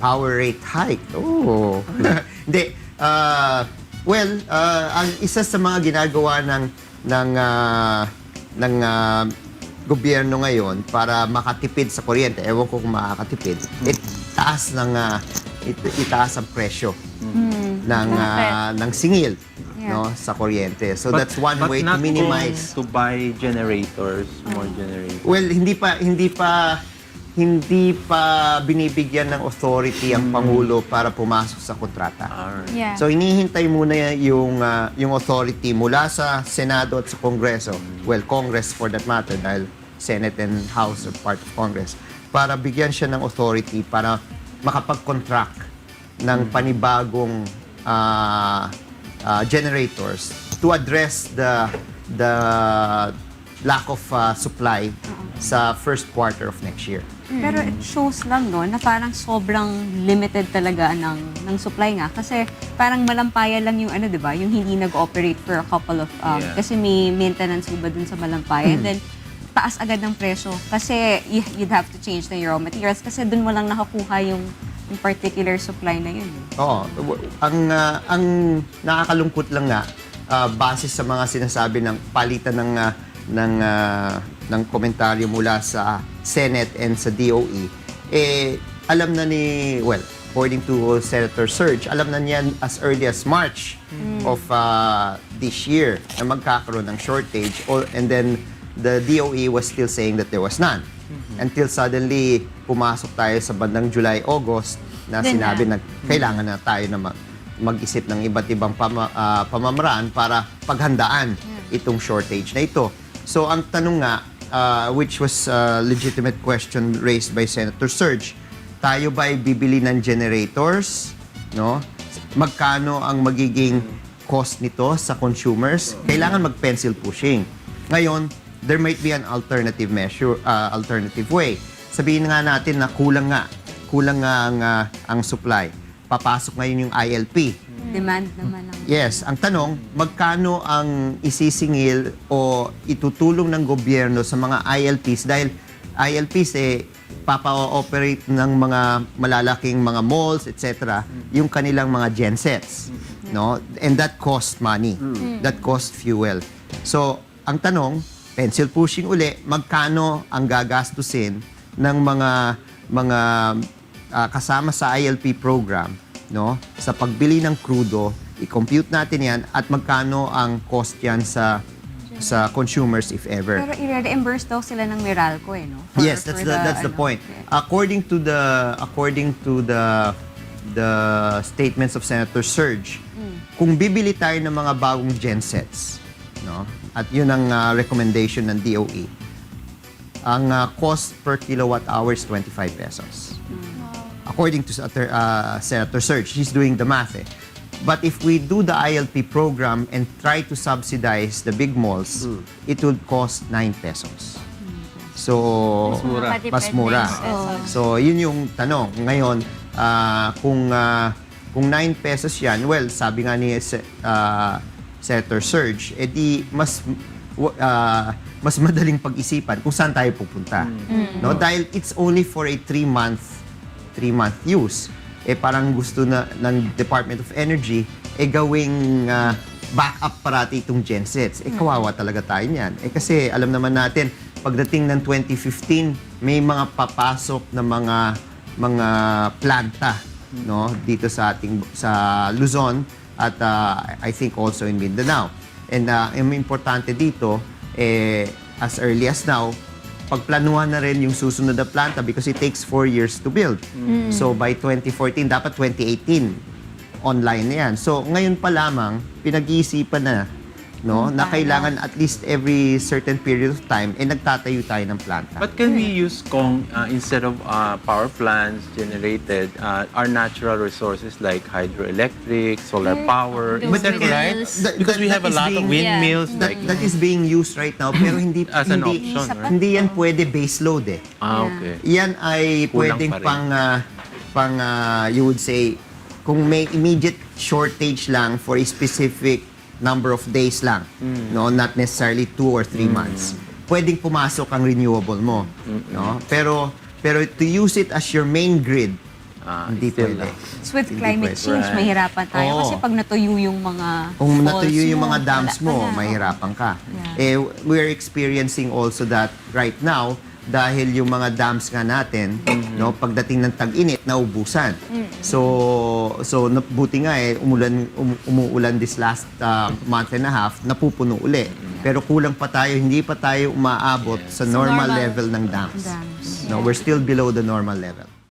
power rate hike. Oh. Hindi. Ang isa sa mga ginagawa ng gobyerno ngayon para makatipid sa kuryente, ewan ko kung makakatipid, itaas ang presyo ng singil sa kuryente. So that's one way to minimize. To buy generators, more generators. Well, hindi pa binibigyan ng authority ang Pangulo para pumasok sa kontrata. Yeah. So hinihintay muna yung authority mula sa Senado at sa Kongreso. Well, Congress for that matter, dahil Senate and House are part of Congress, para bigyan siya ng authority para makapag-contract ng panibagong generators to address the lack of supply sa first quarter of next year. Pero it shows lang, no, na parang sobrang limited talaga ng supply nga. Kasi parang malampaya lang yung, di ba, yung hindi nag-operate for a couple of, kasi may maintenance ba dun sa malampaya. And then, taas agad ng presyo. Kasi you'd have to change the raw materials. Kasi dun mo lang nakakuha yung particular supply na yun. Oo. Ang nakakalungkot lang nga, base sa mga sinasabi ng palitan ng komentaryo mula sa Senate and sa DOE, alam na according to Senator Serge, alam na niyan as early as March of this year na magkakaroon ng shortage, and then the DOE was still saying that there was none. Until suddenly, pumasok tayo sa bandang July, August, na sinabi na kailangan na tayo na mag-isip ng iba't ibang pamamaraan para paghandaan itong shortage na ito. So, ang tanong nga, which was a legitimate question raised by Senator Serge, tayo ba ay bibili ng generators? No? Magkano ang magiging cost nito sa consumers? Kailangan mag-pencil pushing. Ngayon, there might be an alternative way. Sabihin nga natin na kulang nga ang supply. Papasok ngayon yung ILP. Demand naman ang... Yes, ang tanong, magkano ang isisingil o itutulong ng gobyerno sa mga ILPs? Dahil ILPs papa-operate ng mga malalaking mga malls, etc., yung kanilang mga gensets. No? And that costs money. That costs fuel. So, ang tanong, pencil pushing uli, magkano ang gagastusin ng mga kasama sa ILP program, no? Sa pagbili ng crudo, i-compute natin yan at magkano ang cost yan sa consumers if ever. Pero i-reimburse daw sila ng Meralco, no? Yes, that's the point. According to the statements of Senator Serge, kung bibili tayo ng mga bagong gensets, no? At yun ang recommendation ng DOE. Ang cost per kilowatt hour is 25 pesos. According to Senator Serge, she's doing the math. But if we do the ILP program and try to subsidize the big malls, it would cost 9 pesos. So, mas mura. So, yun yung tanong. Ngayon, kung 9 pesos yan, well, sabi nga ni Senator Serge, edi mas madaling pag-isipan kung saan tayo pupunta. No? Dahil it's only for a 3-month use. Parang gusto na ng Department of Energy gawing backup parati itong gensets. Kawawa talaga tayo niyan. Kasi alam naman natin, pagdating ng 2015, may mga papasok na mga planta, no, dito sa Luzon at I think also in Mindanao. And yung importante dito, as early as now, pagplanuhan na rin yung susunod na planta because it takes 4 years to build. So by 2014, dapat 2018, online na yan. So ngayon pa lamang, pinag-iisipan na, no, na kailangan at least every certain period of time, nagtatayo tayo ng planta. But can we use instead of power plants generated, our natural resources like hydroelectric, solar power? Is that right? Because we have a lot of windmills. That is being used right now, pero hindi as an option, right? Hindi yan pwede base load Okay. Yan ay Kulang pwedeng pa rin. you would say, kung may immediate shortage lang for a specific number of days lang, no, not necessarily 2 or 3 months. Pwedeng pumasok ang renewable mo, no? Pero to use it as your main grid, Hindi still, pwede. So with Hindi climate pwede. change, Right. mahirapan tayo. Oo. Kasi pag natuyo yung mga Kung falls natuyo yung mo, mga dams wala mo, ka na. mahirapan ka. Yeah. We're experiencing also that right now dahil yung mga dams nga natin, no, pagdating ng tag-init, naubusan. So buti nga umuulan this last month and a half, napupuno uli. Pero kulang pa tayo, hindi pa tayo umaabot sa normal normal. level ng dams. Dams. No, we're still below the normal level.